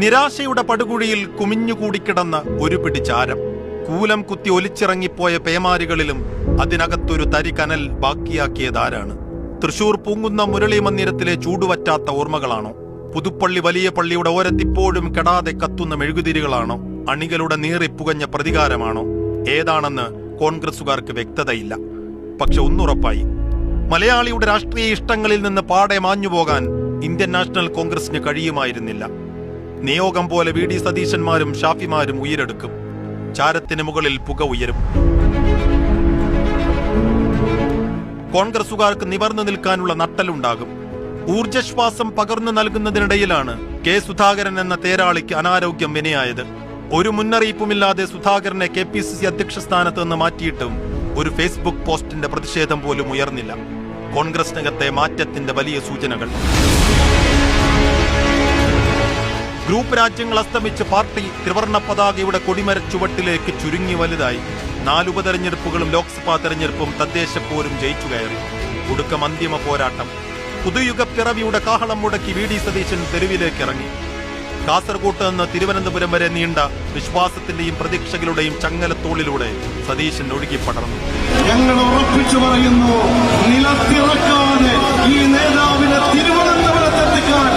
നിരാശയുടെ പടുകുഴിയിൽ കുമിഞ്ഞുകൂടിക്കിടന്ന ഒരു പിടി ചാരം. കൂലം കുത്തി ഒലിച്ചിറങ്ങിപ്പോയ പേമാരികളിലും അതിനകത്തൊരു തരി കനൽ ബാക്കിയാക്കിയതാരാണ്? തൃശൂർ പൂങ്കുന്ന മുരളി മന്ദിരത്തിലെ ചൂടുവറ്റാത്ത ഓർമ്മകളാണോ? പുതുപ്പള്ളി വലിയ പള്ളിയുടെ ഓരത്തിപ്പോഴും കെടാതെ കത്തുന്ന മെഴുകുതിരികളാണോ? അണികളുടെ നീറിപ്പുകഞ്ഞ പ്രതികാരമാണോ? ഏതാണെന്ന് കോൺഗ്രസുകാർക്ക് വ്യക്തതയില്ല. പക്ഷെ ഒന്നുറപ്പായി, മലയാളിയുടെ രാഷ്ട്രീയ ഇഷ്ടങ്ങളിൽ നിന്ന് പാടെ മാഞ്ഞുപോകാൻ ഇന്ത്യൻ നാഷണൽ കോൺഗ്രസിന് കഴിയുമായിരുന്നില്ല. നിയോഗം പോലെ വി ഡി സതീശന്മാരും ഷാഫിമാരും ഉയരെടുക്കും. ചാരത്തിന് മുകളിൽ പുക ഉയരും. കോൺഗ്രസുകാർക്ക് നിവർന്നു നിൽക്കാനുള്ള നട്ടലുണ്ടാകും. ഊർജ്ജശ്വാസം പകർന്നു നൽകുന്നതിനിടയിലാണ് കെ സുധാകരൻ എന്ന തേരാളിക്ക് അനാരോഗ്യം വിനയായത്. ഒരു മുന്നറിയിപ്പുമില്ലാതെ സുധാകരനെ KPCC അധ്യക്ഷ സ്ഥാനത്ത് നിന്ന് മാറ്റിയിട്ടും ഒരു ഫേസ്ബുക്ക് പോസ്റ്റിന്റെ പ്രതിഷേധം പോലും ഉയർന്നില്ല. കോൺഗ്രസിനകത്തെ മാറ്റത്തിന്റെ വലിയ സൂചനകൾ. ഗ്രൂപ്പ് രാജ്യങ്ങൾ അസ്തമിച്ച് പാർട്ടി ത്രിവർണ്ണ പതാകയുടെ കൊടിമര ചുവട്ടിലേക്ക് ചുരുങ്ങി വലുതായി. 4 ഉപതെരഞ്ഞെടുപ്പുകളും ലോക്സഭാ തെരഞ്ഞെടുപ്പും തദ്ദേശപ്പോരും ജയിച്ചു കയറി. ഒടുക്കം അന്തിമ പോരാട്ടം. പുതുയുഗ പിറവിയുടെ കാഹളം മുടക്കി വി ഡി സതീശൻ തെരുവിലേക്ക് ഇറങ്ങി. കാസർകോട്ട് നിന്ന് തിരുവനന്തപുരം വരെ നീണ്ട വിശ്വാസത്തിന്റെയും പ്രതീക്ഷകളുടെയും ചങ്ങലത്തോളിലൂടെ സതീശൻ ഒഴുകി പടർന്നു. ഞങ്ങൾ ഉറപ്പിച്ചു പറയുന്നു, നിലത്തിറക്കാതെ ഈ നേതാവിനെ തിരുവനന്തപുരത്തെത്തിക്കാൻ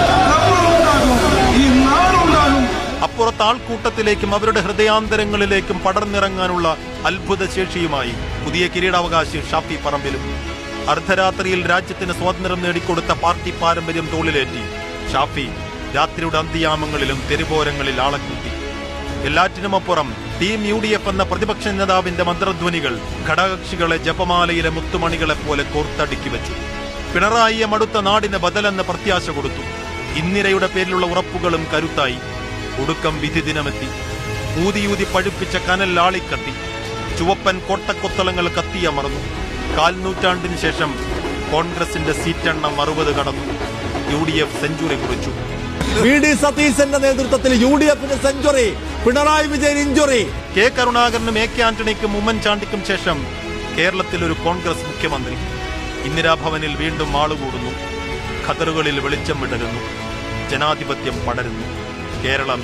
ഈ നാടുണ്ടാകും. അപ്പുറത്ത് ആൾക്കൂട്ടത്തിലേക്കും അവരുടെ ഹൃദയാന്തരങ്ങളിലേക്കും പടർന്നിറങ്ങാനുള്ള അത്ഭുത ശേഷിയുമായി പുതിയ കിരീടാവകാശി ഷാഫി പറമ്പിലും. അർദ്ധരാത്രിയിൽ രാജ്യത്തിന് സ്വാതന്ത്ര്യം നേടിക്കൊടുത്ത പാർട്ടി പാരമ്പര്യം തോളിലേറ്റി ഷാഫി രാത്രിയുടെ അന്ത്യയാമങ്ങളിലും തെരുവോരങ്ങളിൽ ആളെക്കൂട്ടി. എല്ലാറ്റിനുമപ്പുറം ടീം UDF എന്ന പ്രതിപക്ഷ നേതാവിന്റെ മന്ത്രധ്വനികൾ ഘടകകക്ഷികളെ ജപമാലയിലെ മുത്തുമണികളെ പോലെ കോർത്തടുക്കി വെച്ചു. പിണറായിയെ മടുത്ത നാടിന് ബദലെന്ന് പ്രത്യാശ കൊടുത്തു. ഇന്ദിരയുടെ പേരിലുള്ള ഉറപ്പുകളും കരുത്തായി. ഒടുക്കം വിധി ദിനമെത്തി. ഊതിയൂതി പഴുപ്പിച്ച കനൽ ആളിക്കത്തി. ചുവപ്പൻ കോട്ടക്കൊത്തളങ്ങൾ കത്തിയമർന്നു. 4 നൂറ്റാണ്ടിന് ശേഷം കോൺഗ്രസിന്റെ സീറ്റെണ്ണം 60 കടന്നു. UDF സെഞ്ചുറി കുറിച്ചു. വി ഡി സതീശന്റെ നേതൃത്വത്തിൽ UDFന് സെഞ്ചുറി, പിണറായി വിജയൻ ഇഞ്ചുറി. കെ കരുണാകരനും AK ആന്റണിക്കും ഉമ്മൻചാണ്ടിക്കും ശേഷം കേരളത്തിൽ ഒരു കോൺഗ്രസ് മുഖ്യമന്ത്രി. ഇന്ദിരാഭവനിൽ വീണ്ടും ആളുകൂടുന്നു. ഖദറുകളിൽ വെളിച്ചം വിടരുന്നു. ജനാധിപത്യം പടരുന്നു. കേരളം